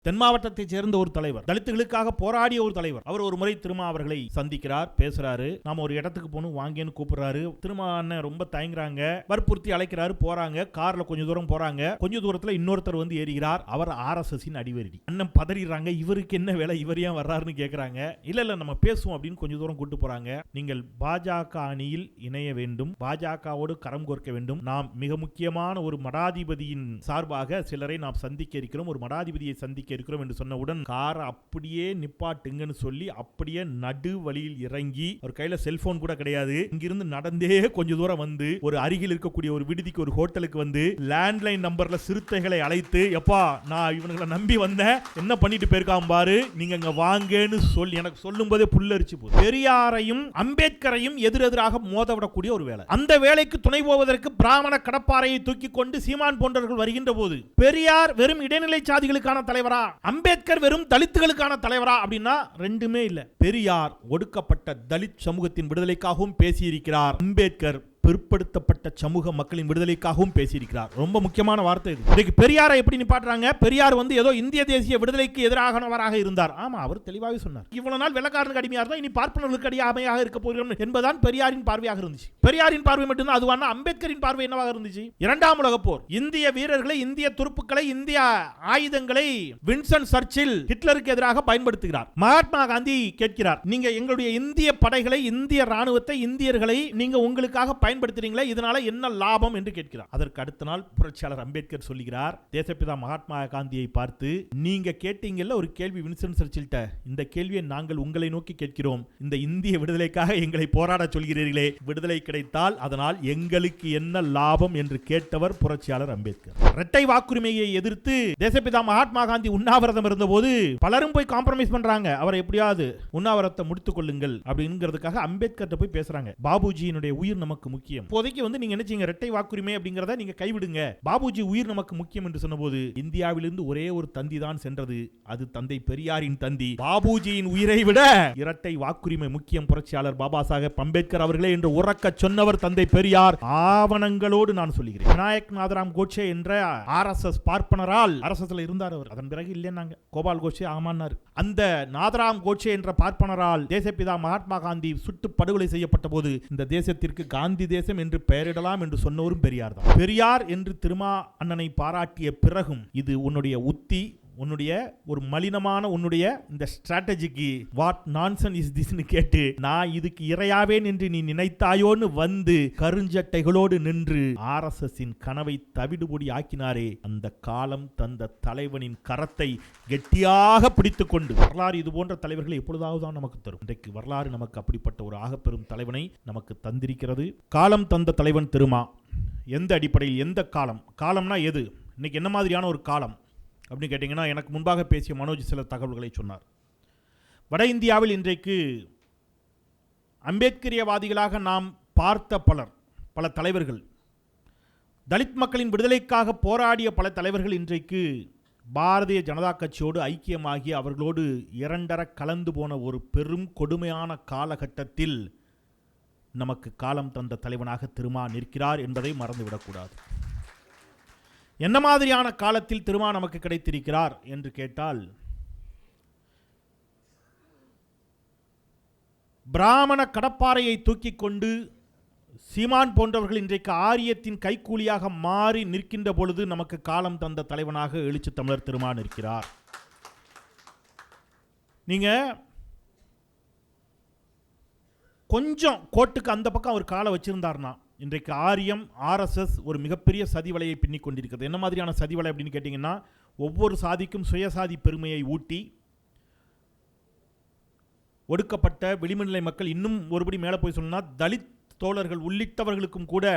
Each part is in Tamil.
தென் மாவட்டத்தைச் சேர்ந்த ஒரு தலைவர், தலித்துகளுக்காக போராடிய ஒரு தலைவர். அவர் ஒரு முறை திருமா அவர்களை சந்திக்கிறார், பேசுறாரு. நாம ஒரு இடத்துக்கு போகணும் வாங்கன்னு கூப்பிடுறாரு. திருமா அண்ணன் ரொம்ப தயங்குறாங்க, வற்புறுத்தி அழைக்கிறாரு. போறாங்க, கார்ல கொஞ்சம் தூரம் போறாங்க. கொஞ்ச தூரத்துல இன்னொருத்தர் வந்து ஏறுகிறார். அவர் RSS அடிவருடி. அண்ணன் பதறிடுறாங்க, இவருக்கு என்ன வேலை, இவர் ஏன் வர்றாருன்னு கேட்கறாங்க. இல்ல நம்ம பேசுவோம் அப்படின்னு கொஞ்சம் தூரம் கூட்டு போறாங்க. நீங்கள் பாஜக அணியில் இணைய வேண்டும், பாஜகவோடு கரம் கோர்க்க வேண்டும். நாம் மிக முக்கியமான ஒரு மடாதிபதியின் சார்பாக சிலரை நாம் சந்திக்க இருக்கிறோம், ஒரு மடாதிபதியை சந்திக்க இருக்கிறோம் என்று சொன்னவுடன் கார் அப்படியே நிப்பாட்டுங்கன்னு சொல்லி அப்படியே நடு வழியில் இறங்கி, ஒரு கையில செல்போன் கூட கிடையாது, இங்கிருந்து நடந்தே கொஞ்ச தூரம் வந்து ஒரு அருகில் இருக்கக்கூடிய ஒரு விடுதிக்கு, ஒரு ஹோட்டலுக்கு வந்து லேண்ட்லைன் நம்பர்ல சிறுத்தைகளை அழைத்து, எப்பா நான் இவங்களை நம்பி வந்தேன், என்ன பண்ணிட்டு போயிருக்கான் பாரு, நீங்க இங்க வாங்கன்னு சொல்லி எனக்கு சொல்லும் போதே புல்லரிச்சு போகுது. பெரியாரையும் அம்பேத்கரையும் எதிரெதிராக மோத விடக்கூடிய ஒரு வேலை. அந்த வேலைக்கு துணை போவதற்கு பிராமண கடப்பாறையை தூக்கி கொண்டு சீமான் போன்றவர்கள் வருகின்ற போது, பெரியார் வெறும் இடைநிலை சாதிகளுக்கான தலைவரா, அம்பேத்கர் வெறும் தலித்துகளுக்கான தலைவரா அப்படின்னா ரெண்டுமே இல்ல. பெரியார் ஒடுக்கப்பட்ட தலித் சமூகத்தின் விடுதலைக்காகவும் பேசியிருக்கிறார். அம்பேத்கர் பிற்படுத்தப்பட்ட சமூக மக்களின் விடுதலைக்காகவும் பேசியிருக்கிறார். ரொம்ப முக்கியமான வார்த்தை இது. இன்னைக்கு பெரியாரை எப்படி நிப்பாட்டுறாங்க? பெரியார் வந்து ஏதோ இந்திய தேசிய விடுதலைக்கு எதிரானவராக இருந்தார். ஆமா, அவர் தெளிவாகவே சொன்னார். இவ்வளவு நாள் வெள்ளக்காரனுக்கு அடிமையா இருந்தா இனி பார்ப்பனர்களுக்கு அடிமையாக இருக்க போகிறோம் என்பதுதான் பெரியாரின் பார்வையாக இருந்துச்சு. பெரியாரின் பார்வை மட்டும்தான் அதுவான, அம்பேத்கரின் பார்வை என்னவாக இருந்துச்சு? இரண்டாம் உலக போர், இந்திய வீரர்களை, இந்திய துருப்புக்களை, இந்திய ஆயுதங்களை வின்சன் சர்ச்சில் ஹிட்லருக்கு எதிராக பயன்படுத்துகிறார். மகாத்மா காந்தி கேட்கிறார், நீங்க எங்களுடைய இந்திய படைகளை, இந்திய ராணுவத்தை, இந்தியர்களை நீங்க உங்களுக்காக பயன்படுத்துறீங்களா, இதனால என்ன லாபம் என்று கேட்கிறார். அதற்கு அடுத்த நாள் புரட்சியாளர் அம்பேத்கர் சொல்லுகிறார், தேசப்பிதா மகாத்மா காந்தியை பார்த்து, நீங்க கேட்டீங்கல்ல ஒரு கேள்வி வின்சன் சர்ச்சில்ட்ட, இந்த கேள்வியை நாங்கள் உங்களை நோக்கி கேட்கிறோம். இந்த இந்திய விடுதலைக்காக எங்களை போராட சொல்கிறீர்களே, விடுதலை கிடைத்தால் அதனால் எங்களுக்கு என்ன லாபம் என்று கேட்டவர் புரட்சியாளர் அம்பேத்கர். இரட்டை வாக்குரிமையை எதிர்த்து தேசப்பிதா மகாத்மா காந்தி உண்ணாவிரதம் இருந்தபோது பலரும் போய் காம்ப்ரமைஸ் பண்றாங்க, அவரை எப்படியாவது உண்ணாவிரதத்தை முடித்துக் கொள்ளுங்கள் அப்படிங்கிறதுக்காக அம்பேத்கர் போய் பேசுறாங்க. பாபுஜியினுடைய உயிர் நமக்கு முக்கியம், இப்போதைக்கு வந்து நீங்க என்ன செய்யுங்க, இரட்டை வாக்குரிமை அப்படிங்கறத நீங்க கைவிடுங்க, பாபுஜி உயிர் நமக்கு முக்கியம் என்று சொன்னபோது இந்தியாவிலிருந்து ஒரே ஒரு தந்தி தான் சென்றது, அது தந்தை பெரியாரின் தந்தி. பாபுஜியின் உயிரை விட இரட்டை வாக்குரிமை முக்கியம், புரட்சியாளர் பாபா சாஹேப் அம்பேத்கர் அவர்களே என்று உறக்க சொன்னவர் தந்தை பெரியார். ஆவணங்களோடு நான் சொல்லுகிறேன். விநாயக் நாதராம் கோட்சே என்ற RSS பார்ப்பனரால், RSSல இருந்தார் அவர், அதன் பிறகு இல்லைன்னாங்க, கோபால் கோட்சே ஆமான்னாரு. அந்த நாதராம் கோட்சே என்ற பார்ப்பனரால் தேசப்பிதா மகாத்மா காந்தி சுட்டு படுகொலை செய்யப்பட்ட போது இந்த தேசத்திற்கு காந்தி தேசம் என்று பெயரிடலாம் என்று சொன்னவரும் பெரியார் தான். பெரியார் என்று திருமா அண்ணனை பாராட்டிய பிறகும் இது உன்னுடைய உத்தி, உன்னுடைய ஒரு மலினமான உன்னுடைய இந்த ஸ்ட்ராட்டஜிக்கு வாட் நான்சன் இஸ் திஸ்னு கேட்டு, நான் இதுக்கு இரையாவேன் என்று நீ நினைத்தாயோன்னு வந்து கருஞ்சட்டைகளோடு நின்று RSSின் கனவை தவிடுபொடி ஆக்கினாரே, அந்த காலம் தந்த தலைவனின் கரத்தை கெட்டியாக பிடித்துக் கொண்டு, வரலாறு இது போன்ற தலைவர்களை எப்பொழுதாவது தான் நமக்கு தரும். இன்றைக்கு வரலாறு நமக்கு அப்படிப்பட்ட ஒரு ஆகப்பெரும் தலைவனை நமக்கு தந்திருக்கிறது. காலம் தந்த தலைவன் திருமா. எந்த அடிப்படையில், எந்த காலம், காலம்னா எது, இன்னைக்கு என்ன மாதிரியான ஒரு காலம் அப்படின்னு கேட்டிங்கன்னா, எனக்கு முன்பாக பேசிய மனோஜ் சில தகவல்களை சொன்னார். வட இந்தியாவில் இன்றைக்கு அம்பேத்கரியவாதிகளாக நாம் பார்த்த பல தலைவர்கள், தலித் மக்களின் விடுதலைக்காக போராடிய பல தலைவர்கள் இன்றைக்கு பாரதிய ஜனதா கட்சியோடு ஐக்கியமாகி அவர்களோடு இரண்டர கலந்து போன ஒரு பெரும் கொடுமையான காலகட்டத்தில் நமக்கு காலம் தந்த தலைவனாக திருமா நிற்கிறார் என்பதை மறந்துவிடக்கூடாது. என்ன மாதிரியான காலத்தில் திருமா நமக்கு கிடைத்திருக்கிறார் என்று கேட்டால், பிராமண கடப்பாறையை தூக்கி கொண்டு சீமான் போன்றவர்கள் இன்றைக்கு ஆரியத்தின் கைக்கூலியாக மாறி நிற்கின்ற பொழுது நமக்கு காலம் தந்த தலைவனாக எழுச்சி தமிழர் திருமா நிற்கிறார். நீங்க கொஞ்சம் கோட்டுக்கு அந்த பக்கம் ஒரு காலை வச்சிருந்தார்னா, இன்றைக்கு ஆரியம் RSS ஒரு மிகப்பெரிய சதிவலையை பின்னிக் கொண்டிருக்கிறது. என்ன மாதிரியான சதிவலை அப்படின்னு கேட்டிங்கன்னா, ஒவ்வொரு சாதிக்கும் சுயசாதி பெருமையை ஊட்டி, ஒடுக்கப்பட்ட விளிம்புநிலை மக்கள், இன்னும் ஒருபடி மேலே போய் சொன்னா தலித் தோழர்கள் உள்ளிட்டவர்களுக்கும் கூட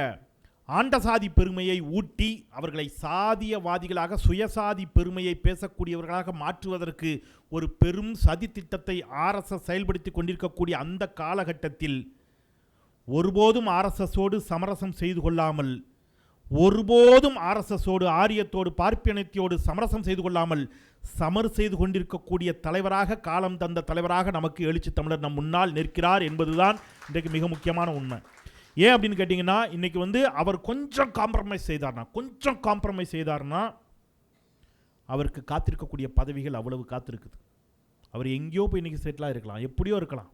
ஆண்ட சாதி பெருமையை ஊட்டி அவர்களை சாதியவாதிகளாக, சுயசாதி பெருமையை பேசக்கூடியவர்களாக மாற்றுவதற்கு ஒரு பெரும் சதி திட்டத்தை RSS செயல்படுத்தி கொண்டிருக்கக்கூடிய அந்த காலகட்டத்தில் ஒருபோதும் RSSோடு சமரசம் செய்து கொள்ளாமல், ஒருபோதும் RSSோடு, ஆரியத்தோடு, பார்ப்பியனத்தோடு சமரசம் செய்து கொள்ளாமல் சமர் செய்து கொண்டிருக்கக்கூடிய தலைவராக, காலம் தந்த தலைவராக நமக்கு எழுச்சி தமிழர் நம் முன்னால் நிற்கிறார் என்பதுதான் இன்றைக்கு மிக முக்கியமான உண்மை. ஏன் அப்படின்னு கேட்டிங்கன்னா, இன்றைக்கி வந்து அவர் கொஞ்சம் காம்ப்ரமைஸ் செய்தார்னா அவருக்கு காத்திருக்கக்கூடிய பதவிகள் அவ்வளவு காத்திருக்குது. அவர் எங்கேயோ போய் இன்றைக்கி செட்டிலாக இருக்கலாம், எப்படியோ இருக்கலாம்.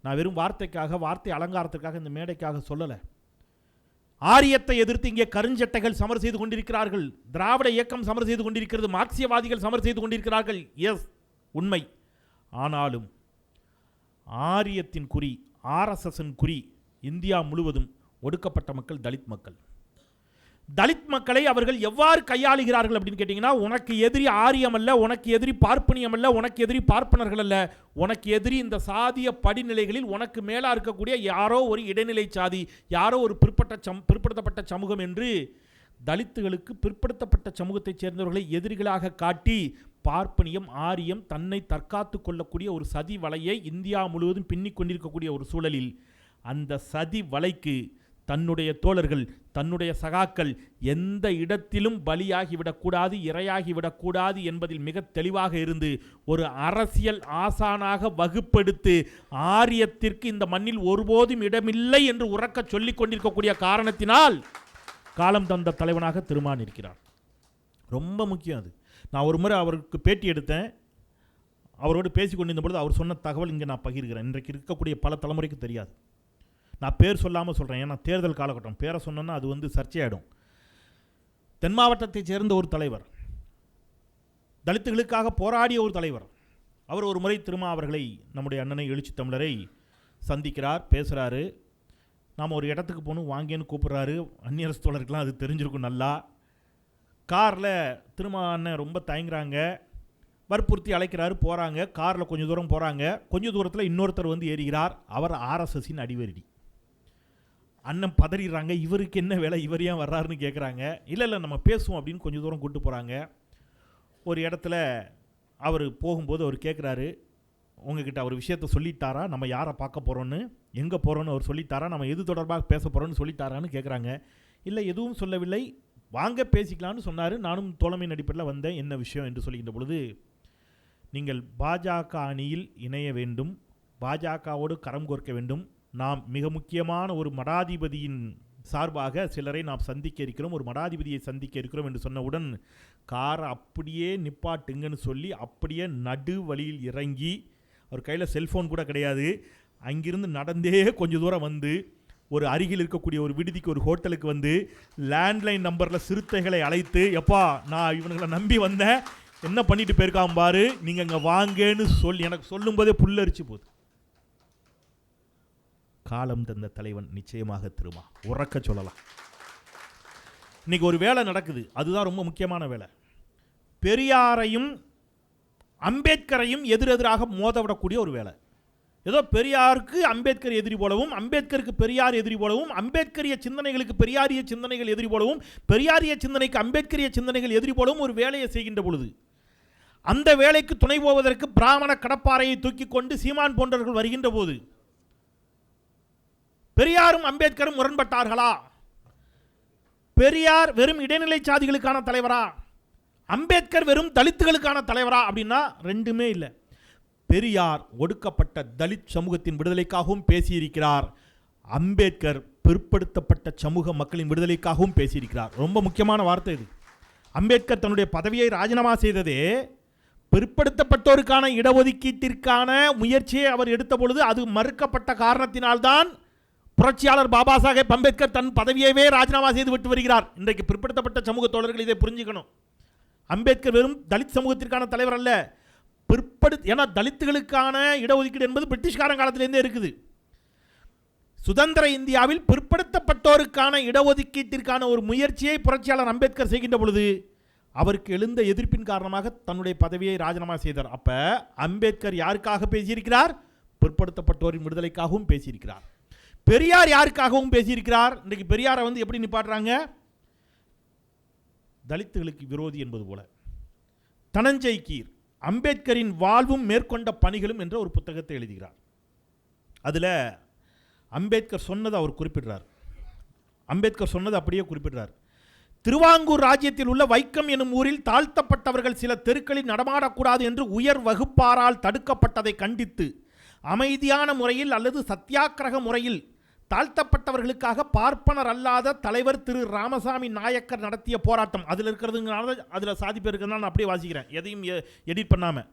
நான் வெறும் வார்த்தை அலங்காரத்துக்காக இந்த மேடைக்காக சொல்லலை. ஆரியத்தை எதிர்த்து இங்கே கருஞ்சட்டைகள் சமர் செய்து கொண்டிருக்கிறார்கள், திராவிட இயக்கம் சமர் செய்து கொண்டிருக்கிறது, மார்க்சியவாதிகள் சமர் செய்து கொண்டிருக்கிறார்கள். எஸ், உண்மை. ஆனாலும் ஆரியத்தின் குறி, ஆர்எஸ்எஸ்ஸின் குறி இந்தியா முழுவதும் ஒடுக்கப்பட்ட மக்கள், தலித் மக்கள். தலித் மக்களை அவர்கள் எவ்வாறு கையாளுகிறார்கள் அப்படின்னு கேட்டிங்கன்னா, உனக்கு எதிரி ஆரியம் அல்ல, உனக்கு எதிரி பார்ப்பனியம் அல்ல, உனக்கு எதிரி பார்ப்பனர்கள் அல்ல, உனக்கு எதிரி இந்த சாதிய படிநிலைகளில் உனக்கு மேலாக இருக்கக்கூடிய யாரோ ஒரு இடைநிலை சாதி, யாரோ ஒரு பிற்படுத்தப்பட்ட சமூகம் என்று தலித்துகளுக்கு பிற்படுத்தப்பட்ட சமூகத்தைச் சேர்ந்தவர்களை எதிரிகளாக காட்டி பார்ப்பனியம், ஆரியம் தன்னை தற்காத்து கொள்ளக்கூடிய ஒரு சதி வலையை இந்தியா முழுவதும் பின்னிக் கொண்டிருக்கக்கூடிய ஒரு சூழலில் அந்த சதி வலைக்கு தன்னுடைய தோழர்கள், தன்னுடைய சகாக்கள் எந்த இடத்திலும் பலியாகிவிடக்கூடாது, இரையாகிவிடக்கூடாது என்பதில் மிக தெளிவாக இருந்து ஒரு அரசியல் ஆசானாக வகுப்பெடுத்து ஆரியத்திற்கு இந்த மண்ணில் ஒருபோதும் இடமில்லை என்று உறக்க சொல்லிக் கொண்டிருக்கக்கூடிய காரணத்தினால் காலம் தந்த தலைவனாக திருமான் இருக்கிறார். ரொம்ப முக்கியம் அது. நான் ஒரு முறை அவருக்கு பேட்டி எடுத்தேன். அவரோடு பேசி கொண்டிருந்த பொழுது அவர் சொன்ன தகவல் இங்கே நான் பகிர்கிறேன். இன்றைக்கு இருக்கக்கூடிய பல தலைமுறைக்கு தெரியாது. நான் பேர் சொல்லாமல் சொல்கிறேன், ஏன்னா தேர்தல் காலகட்டம். பேரை சொன்னோன்னா அது சர்ச்சையாயிடும். தென் மாவட்டத்தைச் சேர்ந்த ஒரு தலைவர், தலித்துகளுக்காக போராடிய ஒரு தலைவர், அவர் ஒரு முறை அவர்களை, நம்முடைய அண்ணனை எழுச்சி தமிழரை சந்திக்கிறார், பேசுகிறாரு. நாம் ஒரு இடத்துக்கு போகணும் வாங்கன்னு கூப்பிட்றாரு. அந்நியரசு தோழருக்கெலாம் அது தெரிஞ்சிருக்கும் நல்லா. காரில் அண்ணன் ரொம்ப தயங்குறாங்க, வற்புறுத்தி அழைக்கிறாரு, போகிறாங்க. காரில் கொஞ்சம் தூரம் போகிறாங்க. கொஞ்சம் தூரத்தில் இன்னொருத்தர் ஏறுகிறார். அவர் ஆர்எஸ்எஸ்ஸின் அடிவருடி. அண்ணன் பதறிடுறாங்க, இவருக்கு என்ன வேலை, இவர் ஏன் வர்றாருன்னு கேட்குறாங்க. இல்லை நம்ம பேசுவோம் அப்படின்னு கொஞ்சம் தூரம் கூப்பிட்டு போகிறாங்க. ஒரு இடத்துல அவர் போகும்போது அவர் கேட்குறாரு, உங்ககிட்ட அவர் விஷயத்தை சொல்லித்தாரா, நம்ம யாரை பார்க்க போகிறோன்னு, எங்கே போகிறோன்னு அவர் சொல்லித்தாரா, நம்ம எது தொடர்பாக பேச போகிறோன்னு சொல்லித்தாரான்னு கேட்குறாங்க. இல்லை, எதுவும் சொல்லவில்லை, வாங்க பேசிக்கலான்னு சொன்னார். நானும் தோழமையின் அடிப்படையில் வந்தேன். என்ன விஷயம் என்று சொல்லுகின்ற பொழுது, நீங்கள் பாஜக அணியில் இணைய வேண்டும், பாஜகவோடு கரம் கோர்க்க வேண்டும், நாம் மிக முக்கியமான ஒரு மடாதிபதியின் சார்பாக சிலரை நாம் சந்திக்க இருக்கிறோம், ஒரு மடாதிபதியை சந்திக்க இருக்கிறோம் என்று சொன்னவுடன் காரை அப்படியே நிப்பாட்டுங்கன்னு சொல்லி அப்படியே நடு வழியில் இறங்கி, அவர் கையில் செல்ஃபோன் கூட கிடையாது, அங்கிருந்து நடந்தே கொஞ்சம் தூரம் வந்து ஒரு அருகில் இருக்கக்கூடிய ஒரு விடுதிக்கு, ஒரு ஹோட்டலுக்கு லேண்ட்லைன் நம்பரில் சிறுத்தைகளை அழைத்து, எப்பா நான் இவனுங்களை நம்பி வந்தேன், என்ன பண்ணிட்டு போயிருக்காம பாரு, நீங்கள் இங்கே வாங்கன்னு சொல்லி எனக்கு சொல்லும்போதே புல்லரிச்சு போகுது. காலம் தந்த தலைவன் நிச்சயமாக திருமா, உறக்க சொல்லலாம். இன்னைக்கு ஒரு வேலை நடக்குது, அதுதான் ரொம்ப முக்கியமான வேலை. பெரியாரையும் அம்பேத்கரையும் எதிரெதிராக மோதவிடக்கூடிய ஒரு வேலை. ஏதோ பெரியாருக்கு அம்பேத்கர் எதிரி போலவும், அம்பேத்கருக்கு பெரியார் எதிரி போலவும், அம்பேத்கரிய சிந்தனைகளுக்கு பெரியாரிய சிந்தனைகள் எதிரி போலவும், பெரியாரிய சிந்தனைக்கு அம்பேத்கரிய சிந்தனைகள் எதிரி போலவும் ஒரு வேலையை செய்கின்ற பொழுது, அந்த வேலைக்கு துணை போவதற்கு பிராமண கடப்பாறையை தூக்கி கொண்டு சீமான் போன்றவர்கள் வருகின்ற போது, பெரியாரும் அம்பேத்கரும் முரண்பட்டார்களா? பெரியார் வெறும் இடைநிலை சாதிகளுக்கான தலைவரா, அம்பேத்கர் வெறும் தலித்துகளுக்கான தலைவரா அப்படின்னா ரெண்டுமே இல்லை. பெரியார் ஒடுக்கப்பட்ட தலித் சமூகத்தின் விடுதலைக்காகவும் பேசியிருக்கிறார், அம்பேத்கர் பிற்படுத்தப்பட்ட சமூக மக்களின் விடுதலைக்காகவும் பேசியிருக்கிறார். ரொம்ப முக்கியமான வார்த்தை இது. அம்பேத்கர் தன்னுடைய பதவியை ராஜினாமா செய்ததே பிற்படுத்தப்பட்டோருக்கான இடஒதுக்கீட்டிற்கான முயற்சியை அவர் எடுத்த பொழுது அது மறுக்கப்பட்ட காரணத்தினால்தான் புரட்சியாளர் பாபா சாஹேப் அம்பேத்கர் தன் பதவியவே ராஜினாமா செய்து விட்டு வருகிறார். இன்றைக்கு பிற்படுத்தப்பட்ட சமூக தோழர்கள் இதை புரிஞ்சுக்கணும். அம்பேத்கர் வெறும் தலித் சமூகத்திற்கான தலைவர் அல்ல, ஏன்னா தலித்துகளுக்கான இடஒதுக்கீடு என்பது பிரிட்டிஷ்காரன் காலத்திலேருந்தே இருக்குது. சுதந்திர இந்தியாவில் பிற்படுத்தப்பட்டோருக்கான இடஒதுக்கீட்டிற்கான ஒரு முயற்சியை புரட்சியாளர் அம்பேத்கர் செய்கின்ற பொழுது அவருக்கு எழுந்த எதிர்ப்பின் காரணமாக தன்னுடைய பதவியை ராஜினாமா செய்தார். அப்ப அம்பேத்கர் யாருக்காக பேசியிருக்கிறார்? பிற்படுத்தப்பட்டோரின் விடுதலைக்காகவும் பேசியிருக்கிறார். பெரியார் யாருக்காகவும் பேசியிருக்கிறார்? இன்றைக்கு பெரியாரை எப்படி நிப்பாட்டுறாங்க? தலித்துகளுக்கு விரோதி என்பது போல. தனஞ்சய் கீர் அம்பேத்கரின் வாழ்வும் மேற்கொண்ட பணிகளும் என்ற ஒரு புத்தகத்தை எழுதுகிறார். அதில் அம்பேத்கர் சொன்னதை அவர் குறிப்பிடுறார். அம்பேத்கர் சொன்னதை அப்படியே குறிப்பிடுறார். திருவாங்கூர் ராஜ்யத்தில் உள்ள வைக்கம் எனும் ஊரில் தாழ்த்தப்பட்டவர்கள் சில தெருக்களில் நடமாடக்கூடாது என்று உயர் வகுப்பாரால் தடுக்கப்பட்டதை கண்டித்து அமைதியான முறையில் அல்லது சத்தியாகிரக முறையில் தாழ்த்தப்பட்டவர்களுக்காக பார்ப்பனர் அல்லாத தலைவர் திரு ராமசாமி நாயக்கர் நடத்திய போராட்டம், அதில் இருக்கிறதுனால அதில் சாதிப்பு இருக்கிறதுனால நான் அப்படியே வாசிக்கிறேன், எதையும் எடிட் பண்ணாமல்.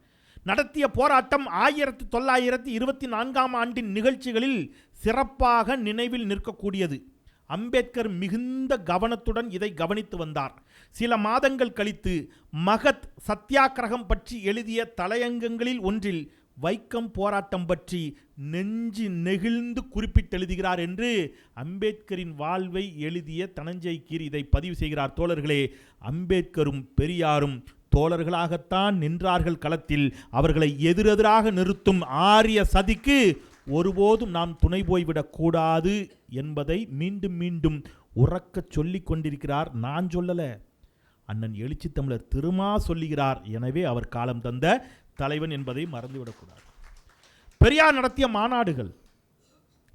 நடத்திய போராட்டம் 1924ஆம் ஆண்டின் நிகழ்ச்சிகளில் சிறப்பாக நினைவில் நிற்கக்கூடியது. அம்பேத்கர் மிகுந்த கவனத்துடன் இதை கவனித்து வந்தார். சில மாதங்கள் கழித்து மகத் சத்தியாகிரகம் பற்றி எழுதிய தலையங்கங்களில் ஒன்றில் வைக்கம் போராட்டம் பற்றி நெஞ்சு நெகிழ்ந்து குறிப்பிட்டெழுதுகிறார் என்று அம்பேத்கரின் வாழ்வை எழுதிய தனஞ்சய் கீர் இதை பதிவு செய்கிறார். தோழர்களே, அம்பேத்கரும் பெரியாரும் தோழர்களாகத்தான் நின்றார்கள் களத்தில். அவர்களை எதிரெதிராக நிறுத்தும் ஆரிய சதிக்கு ஒருபோதும் நாம் துணை போய்விடக்கூடாது என்பதை மீண்டும் மீண்டும் உறக்கச் சொல்லிக் கொண்டிருக்கிறார். நான் சொல்லல, அண்ணன் எழுச்சி தமிழர் திருமா சொல்லுகிறார். எனவே அவர் காலம் தந்த தலைவன் என்பதை மறந்துவிடக்கூடாது. பெரியார் நடத்திய மாநாடுகள்,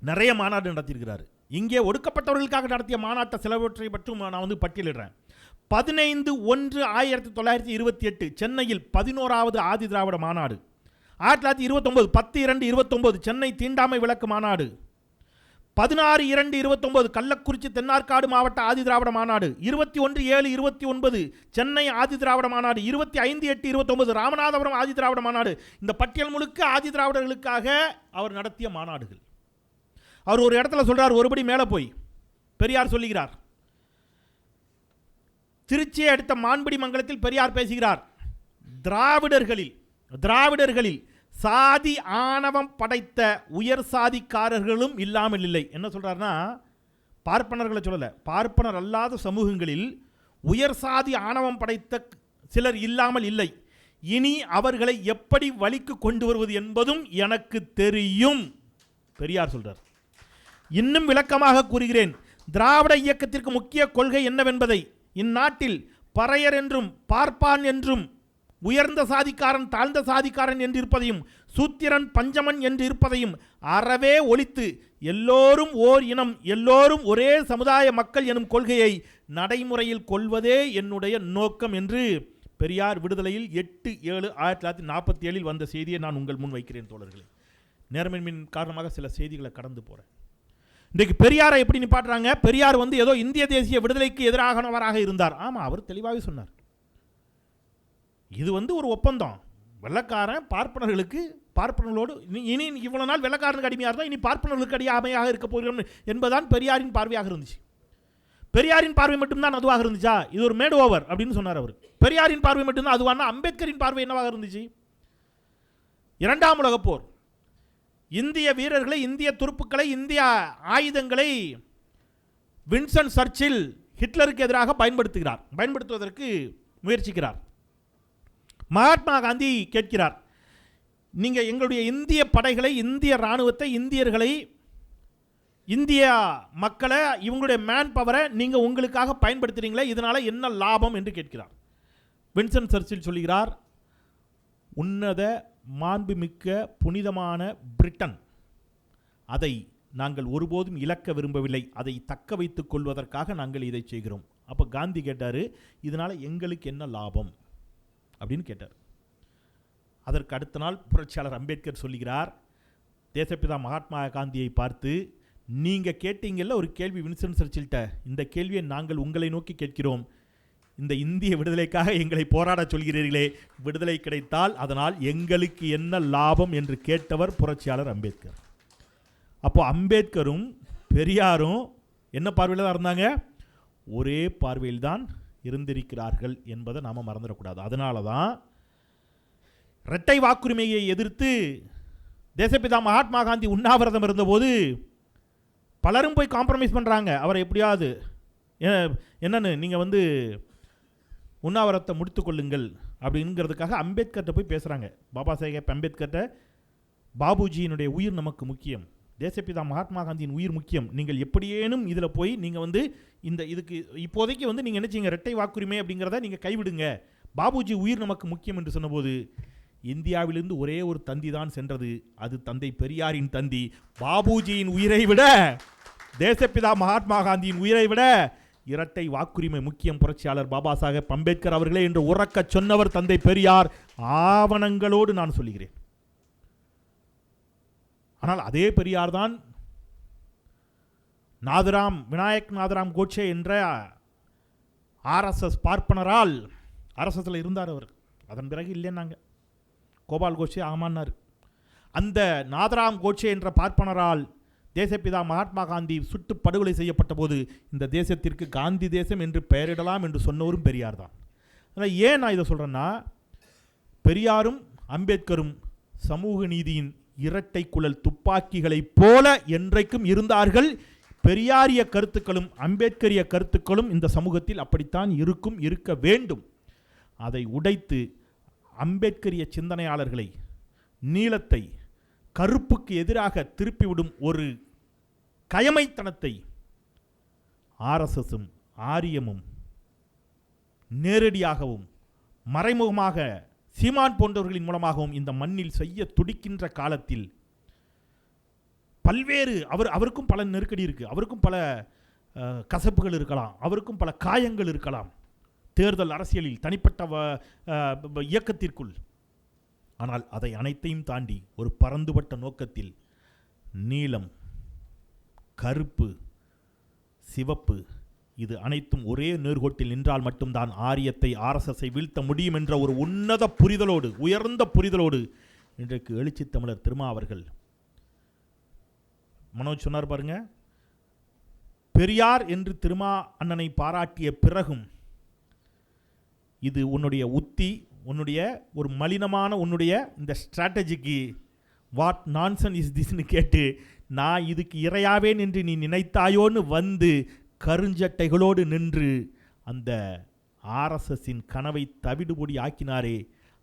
நிறைய மாநாடு நடத்தியிருக்கிறார். இங்கே ஒடுக்கப்பட்டவர்களுக்காக நடத்திய மாநாட்டை சிலவற்றை பற்றி நான் பட்டியலிடுறேன். 15/1/1928 சென்னையில் 11வது ஆதி திராவிட மாநாடு. 1929 10/2/29 சென்னை தீண்டாமை விளக்கு மாநாடு. 16/2/29 கள்ளக்குறிச்சி தென்னார்காடு மாவட்ட ஆதி திராவிட மாநாடு. 21/7/29 சென்னை ஆதி திராவிட மாநாடு. 25/8/29 ராமநாதபுரம் ஆதி திராவிட மாநாடு. இந்த பட்டியல் முழுக்க ஆதி திராவிடர்களுக்காக அவர் நடத்திய மாநாடுகள். அவர் ஒரு இடத்துல சொல்றார், ஒருபடி மேலே போய் பெரியார் சொல்லுகிறார். திருச்சியை அடுத்த மான்படி மங்கலத்தில் பெரியார் பேசுகிறார். திராவிடர்களில் சாதி ஆணவம் படைத்த உயர் சாதிக்காரர்களும் இல்லாமல் இல்லை. என்ன சொல்றாருன்னா, பார்ப்பனர்களை சொல்லல, பார்ப்பனர் அல்லாத சமூகங்களில் உயர் சாதி ஆணவம் படைத்த சிலர் இல்லாமல் இல்லை. இனி அவர்களை எப்படி வழிக்கு கொண்டு வருவது என்பதும் எனக்கு தெரியும். பெரியார் சொல்றார். இன்னும் விளக்கமாக கூறுகிறேன், திராவிட இயக்கத்திற்கு முக்கிய கொள்கை என்னவென்பதை, இந்நாட்டில் பறையர் என்றும் பார்ப்பான் என்றும், உயர்ந்த சாதிக்காரன் தாழ்ந்த சாதிக்காரன் என்று இருப்பதையும், சூத்திரன் பஞ்சமன் என்று இருப்பதையும் அறவே ஒழித்து எல்லோரும் ஓர் இனம், எல்லோரும் ஒரே சமுதாய மக்கள் எனும் கொள்கையை நடைமுறையில் கொள்வதே என்னுடைய நோக்கம் என்று பெரியார் விடுதலையில் 8/7/1947 வந்த செய்தியை நான் உங்கள் முன் வைக்கிறேன். தோழர்களே, நேர்மையின் காரணமாக சில செய்திகளை கடந்து போகிறேன். இன்றைக்கு பெரியாரை எப்படி நிப்பாட்டுறாங்க? பெரியார் ஏதோ இந்திய தேசிய விடுதலைக்கு எதிரானவராக இருந்தார். ஆமாம், அவர் தெளிவாகவே சொன்னார். இது ஒரு ஒப்பந்தம். வெள்ளக்காரன் பார்ப்பனர்களுக்கு, பார்ப்பனர்களோடு இனி இவ்வளவு நாள் வெள்ளக்காரனுக்கு அடிமையாக இருந்தால் இனி பார்ப்பனர்களுக்கு அடிமையாக இருக்க போகிறோம் என்பதுதான் பெரியாரின் பார்வையாக இருந்துச்சு. பெரியாரின் பார்வை மட்டும்தான் அதுவாக இருந்துச்சா? இது ஒரு மேட் ஓவர் அப்படின்னு சொன்னார் அவர். பெரியாரின் பார்வை மட்டும்தான் அதுவான அம்பேத்கரின் பார்வை என்னவாக இருந்துச்சு? 2ஆம் உலகப் போர், இந்திய வீரர்களை, இந்திய துருப்புக்களை, இந்திய ஆயுதங்களை வின்சன் சர்ச்சில் ஹிட்லருக்கு எதிராக பயன்படுத்துவதற்கு முயற்சிக்கிறார். மகாத்மா காந்தி கேட்கிறார், நீங்கள் எங்களுடைய இந்திய படைகளை, இந்திய இராணுவத்தை, இந்தியர்களை, இந்திய மக்களை, இவங்களுடைய மேன் பவரை நீங்கள் உங்களுக்காக பயன்படுத்துறீங்களே, இதனால் என்ன லாபம் என்று கேட்கிறார். வின்சன் சர்ச்சில் சொல்கிறார், உன்னத மாண்புமிக்க புனிதமான பிரிட்டன், அதை நாங்கள் ஒருபோதும் இழக்க விரும்பவில்லை, அதை தக்க வைத்துக் கொள்வதற்காக நாங்கள் இதை செய்கிறோம். அப்போ காந்தி கேட்டார், இதனால் எங்களுக்கு என்ன லாபம் அப்படின்னு கேட்டார். அதற்கு அடுத்த நாள் புரட்சியாளர் அம்பேத்கர் சொல்லுகிறார், தேசப்பிதா மகாத்மா காந்தியை பார்த்து, நீங்கள் கேட்டீங்கல்ல ஒரு கேள்வி வின்சன் சர்ச்சில்கிட்ட, இந்த கேள்வியை நாங்கள் உங்களை நோக்கி கேட்கிறோம். இந்த இந்திய விடுதலைக்காக எங்களை போராட சொல்கிறீர்களே, விடுதலை கிடைத்தால் அதனால் எங்களுக்கு என்ன லாபம் என்று கேட்டவர் புரட்சியாளர் அம்பேத்கர். அப்போ அம்பேத்கரும் பெரியாரும் என்ன பார்வையில் தான் இருந்தாங்க? ஒரே பார்வையில் தான் இருந்திருக்கிறார்கள் என்பதை நாம் மறந்துடக்கூடாது. அதனால தான் இரட்டை வாக்குரிமையை எதிர்த்து தேசப்பிதா மகாத்மா காந்தி உண்ணாவிரதம் இருந்தபோது பலரும் போய் காம்ப்ரமைஸ் பண்ணுறாங்க. அவரை எப்படியாவது என்னன்னு நீங்கள் உண்ணாவிரத்தை முடித்து கொள்ளுங்கள் அப்படிங்கிறதுக்காக அம்பேத்கர்கிட்ட போய் பேசுகிறாங்க. பாபா சாஹேப் அம்பேத்கர்கிட்ட, பாபுஜியினுடைய உயிர் நமக்கு முக்கியம், தேசப்பிதா மகாத்மா காந்தியின் உயிர் முக்கியம், நீங்கள் எப்படியேனும் இதில் போய் நீங்கள் இந்த இதுக்கு இப்போதைக்கு நீங்கள் என்ன செய்யுங்க, இரட்டை வாக்குரிமை அப்படிங்கிறத நீங்கள் கைவிடுங்க, பாபுஜி உயிர் நமக்கு முக்கியம் என்று சொன்னபோது இந்தியாவிலிருந்து ஒரே ஒரு தந்தி தான் சென்றது. அது தந்தை பெரியாரின் தந்தி. பாபுஜியின் உயிரை விட, தேசப்பிதா மகாத்மா காந்தியின் உயிரை விட இரட்டை வாக்குரிமை முக்கியம், புரட்சியாளர் பாபா சாஹேப் அம்பேத்கர் அவர்களே என்று உறக்க சொன்னவர் தந்தை பெரியார். ஆவணங்களோடு நான் சொல்லுகிறேன். ஆனால் அதே பெரியார் தான் விநாயக் நாதராம் கோட்சே என்ற ஆர்எஸ்எஸ் பார்ப்பனரால், ஆர்எஸ்எஸ்ல இருந்தார் அவர், அதன் பிறகு இல்லைன்னாங்க, கோபால் கோட்சே ஆமான்னார். அந்த நாதராம் கோட்சே என்ற பார்ப்பனரால் தேசப்பிதா மகாத்மா காந்தி சுட்டு படுகொலை செய்யப்பட்ட போது இந்த தேசத்திற்கு காந்தி தேசம் என்று பெயரிடலாம் என்று சொன்னவரும் பெரியார் தான். அதனால் ஏன் நான் இதை சொல்கிறேன்னா, பெரியாரும் அம்பேத்கரும் சமூக நீதியின் இரட்டை குழல் துப்பாக்கிகளைப் போல என்றைக்கும் இருந்தார்கள். பெரியாரிய கருத்துக்களும் அம்பேத்கரிய கருத்துக்களும் இந்த சமூகத்தில் அப்படித்தான் இருக்க வேண்டும். அதை உடைத்து அம்பேத்கரிய சிந்தனையாளர்களை, நீலத்தை கருப்புக்கு எதிராக திருப்பிவிடும் ஒரு கயமைத்தனத்தை ஆர்எஸ்எஸும் ஆரியமும் நேரடியாகவும் மறைமுகமாக சீமான் போன்றவர்களின் மூலமாகவும் இந்த மண்ணில் செய்ய துடிக்கின்ற காலத்தில் பல்வேறு அவருக்கும் பல நெருக்கடி இருக்குது, அவருக்கும் பல கசப்புகள் இருக்கலாம், அவருக்கும் பல காயங்கள் இருக்கலாம் தேர்தல் அரசியலில், தனிப்பட்ட இயக்கத்திற்குள். ஆனால் அதை அனைத்தையும் தாண்டி ஒரு பரந்துபட்ட நோக்கத்தில் நீலம், கருப்பு, சிவப்பு இது அனைத்தும் ஒரே நேர்கோட்டில் நின்றால் மட்டும்தான் ஆரியத்தை, ஆர்எஸ்எஸை வீழ்த்த முடியும் என்ற ஒரு உன்னத புரிதலோடு, உயர்ந்த புரிதலோடு இன்றைக்கு எழுச்சி தமிழர் திருமா அவர்கள், மனோஜ் சொன்னார் பாருங்க, பெரியார் என்று திருமா அண்ணனை பாராட்டிய பிறகும் இது உன்னுடைய உத்தி, உன்னுடைய ஒரு மலினமான உன்னுடைய இந்த ஸ்ட்ராட்டஜிக்கு வாட் நான்சன் இஸ் திஸ்ன்னு கேட்டு, நான் இதுக்கு இரையாவேன் என்று நீ நினைத்தாயோன்னு வந்து கருஞ்சட்டைகளோடு நின்று அந்த ஆர்எஸ்எஸின் கனவை தவிடுபொடி ஆக்கினாரே,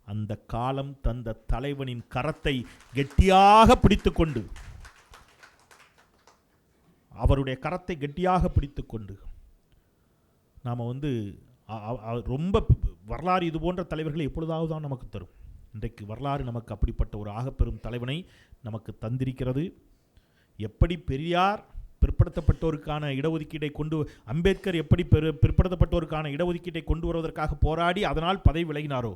அந்த காலம் தந்த தலைவனின் கரத்தை கெட்டியாக பிடித்து கொண்டு, அவருடைய கரத்தை கெட்டியாக பிடித்து கொண்டு நாம் ரொம்ப வரலாறு இது போன்ற தலைவர்களை எப்பொழுதாவது தான் நமக்கு தரும். இன்றைக்கு வரலாறு நமக்கு அப்படிப்பட்ட ஒரு ஆகப்பெரும் தலைவனை நமக்கு தந்திருக்கிறது. எப்படி பெரியார் பிற்படுத்தப்பட்டோருக்கான இடஒதுக்கீட்டை அம்பேத்கர் எப்படி பிற்படுத்தப்பட்டோருக்கான இடஒதுக்கீட்டை கொண்டு வருவதற்காக போராடி அதனால் பதவி விலகினாரோ,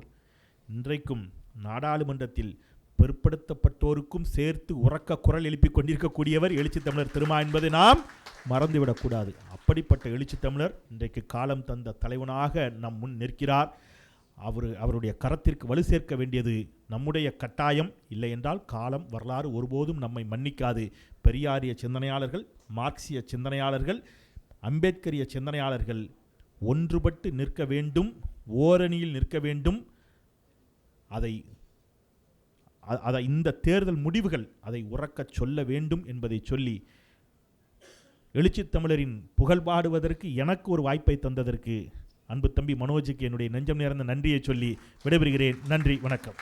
இன்றைக்கும் நாடாளுமன்றத்தில் பிற்படுத்தப்பட்டோருக்கும் சேர்த்து உறக்க குரல் எழுப்பிக் கொண்டிருக்கக்கூடியவர் எழுச்சி தமிழர் திருமா என்பதை நாம் மறந்துவிடக்கூடாது. அப்படிப்பட்ட எழுச்சி தமிழர் இன்றைக்கு காலம் தந்த தலைவனாக நம் முன் நிற்கிறார். அவருடைய கரத்திற்கு வலு சேர்க்க வேண்டியது நம்முடைய கட்டாயம். இல்லை என்றால் காலம், வரலாறு ஒருபோதும் நம்மை மன்னிக்காது. பெரியாரிய சிந்தனையாளர்கள், மார்க்சிய சிந்தனையாளர்கள், அம்பேத்கரிய சிந்தனையாளர்கள் ஒன்றுபட்டு நிற்க வேண்டும், ஓரணியில் நிற்க வேண்டும். அதை இந்த தேர்தல் முடிவுகள் அதை உறக்கச் சொல்ல வேண்டும் என்பதை சொல்லி, எழுச்சி தமிழரின் புகழ் பாடுவதற்கு எனக்கு ஒரு வாய்ப்பை தந்ததற்கு அன்பு தம்பி மனோஜுக்கு என்னுடைய நெஞ்சம் நிறைந்த நன்றியை சொல்லி விடைபெறுகிறேன். நன்றி, வணக்கம்.